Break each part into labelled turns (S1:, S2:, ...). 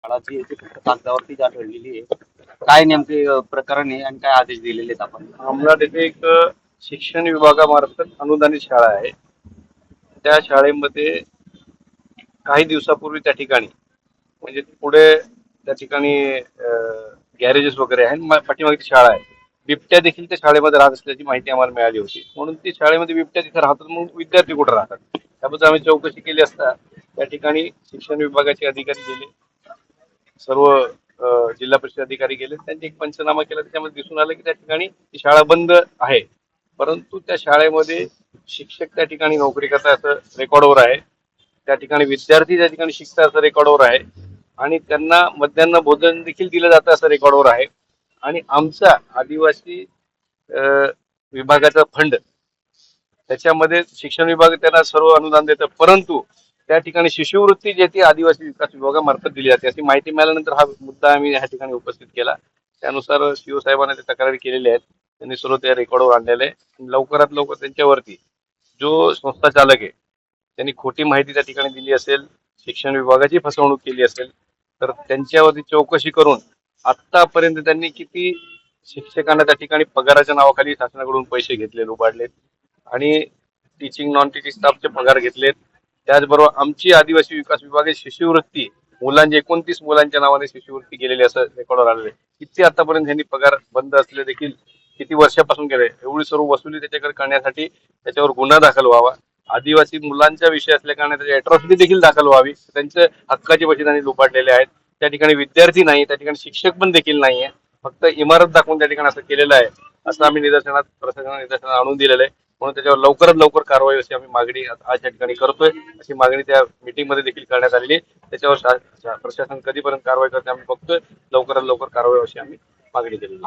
S1: शाळाची याची फक्त कागदावरती जी आढळलेली आहे. काय नेमके प्रकरण आहे आणि काय आदेश दिलेले आहेत आपण?
S2: अंमलात येथे एक शिक्षण विभागामार्फत अनुदानित शाळा आहे. त्या शाळेमध्ये काही दिवसापूर्वी त्या ठिकाणी म्हणजे पुढे त्या ठिकाणी गॅरेजेस वगैरे आहे, पाठीमागची शाळा आहे. बिबट्या देखील त्या शाळेमध्ये राहत असल्याची माहिती आम्हाला मिळाली होती. म्हणून ती शाळेमध्ये बिबट्या तिथे राहतात, मग विद्यार्थी कुठे राहतात त्याबद्दल आम्ही चौकशी केली असता त्या ठिकाणी शिक्षण विभागाचे अधिकारी गेले, सर्व जिल्हा परिषद अधिकारी गेले, त्यांनी एक पंचनामा केला. त्याच्यामध्ये दिसून आलं की त्या ठिकाणी ती शाळा बंद आहे, परंतु त्या शाळेमध्ये शिक्षक त्या ठिकाणी नोकरी करतात असं रेकॉर्डवर आहे. त्या ठिकाणी विद्यार्थी त्या ठिकाणी शिकतात असं रेकॉर्डवर आहे आणि त्यांना मध्यान्ह भोजन देखील दिलं जातं असं रेकॉर्डवर आहे. आणि आमचा आदिवासी विभागाचा फंड त्याच्यामध्ये शिक्षण विभाग त्यांना सर्व अनुदान देतं, परंतु त्या ठिकाणी शिष्यवृत्ती जी ती आदिवासी विकास विभागामार्फत दिली जाते अशी माहिती मिळाल्यानंतर हा मुद्दा आम्ही या ठिकाणी उपस्थित केला. त्यानुसार सीओ साहेबांना ते तक्रारी केलेल्या आहेत, त्यांनी सर्व त्या रेकॉर्डवर आणलेलं आहे. लवकरात लवकर त्यांच्यावरती जो संस्था चालक आहे त्यांनी खोटी माहिती त्या ठिकाणी दिली असेल, शिक्षण विभागाची फसवणूक केली असेल, तर त्यांच्यावरती चौकशी करून आतापर्यंत त्यांनी किती शिक्षकांना त्या ठिकाणी पगाराच्या नावाखाली शासनाकडून पैसे घेतले, लुबाडलेत आणि टीचिंग नॉन टीचिंग स्टाफचे पगार घेतलेत. त्याचबरोबर आमची आदिवासी विकास विभागाची शिष्यवृत्ती मुलांची 29 मुलांच्या नावाने शिष्यवृत्ती गेलेली असं रेकॉर्डवर आलेले. किती आतापर्यंत त्यांनी पगार बंद असले देखील किती वर्षापासून गेले, एवढी सर्व वसुली त्याच्याकडे करण्यासाठी त्याच्यावर गुन्हा दाखल व्हावा. आदिवासी मुलांचा विषय असल्या कारणाने त्याची अॅट्रॉसिटी देखील दाखल व्हावी. त्यांच्या हक्काचे पैसे त्यांनी लुबाडलेले आहेत. त्या ठिकाणी विद्यार्थी नाही, त्या ठिकाणी शिक्षक पण देखील नाहीये, फक्त इमारत दाखवून त्या ठिकाणी असं केलेलं आहे असं आम्ही प्रशासनाला निदर्शनात आणून दिलेलं आहे. म्हणून त्याच्यावर लवकरात लवकर कारवाई अशी आम्ही मागणी आज या ठिकाणी करतोय. अशी मागणी त्या मीटिंग मध्ये देखील करण्यात आलेली आहे. त्याच्यावर प्रशासन कधीपर्यंत कारवाई करते आम्ही बघतोय. लवकरात लवकर कारवाई अशी आम्ही मागणी केली.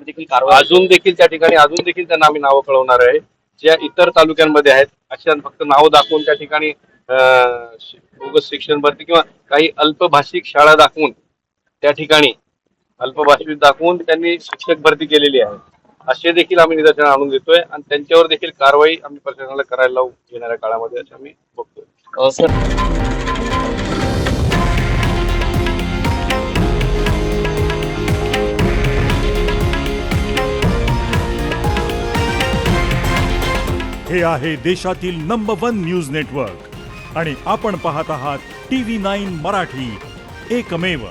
S1: देखील कारवाई
S2: अजून देखील त्या ठिकाणी त्यांना आम्ही नावं कळवणार आहे. ज्या इतर तालुक्यांमध्ये आहेत अशा फक्त नावं दाखवून त्या ठिकाणी बोगस शिक्षण भरती किंवा काही अल्पभाषिक शाळा दाखवून त्या ठिकाणी अल्पभाषिक दाखवून त्यांनी शिक्षक भरती केलेली आहे असे देखील आम्ही निदर्शन आणून देतोय आणि त्यांच्यावर देखील कारवाई आम्ही प्रशासनाला करायला लावू येणाऱ्या काळामध्ये असं आम्ही बघतोय.
S1: सर,
S3: हे आहे देशातील नंबर 1 न्यूज नेटवर्क आणि आपण पाहत आहात TV9 मराठी, एकमेव.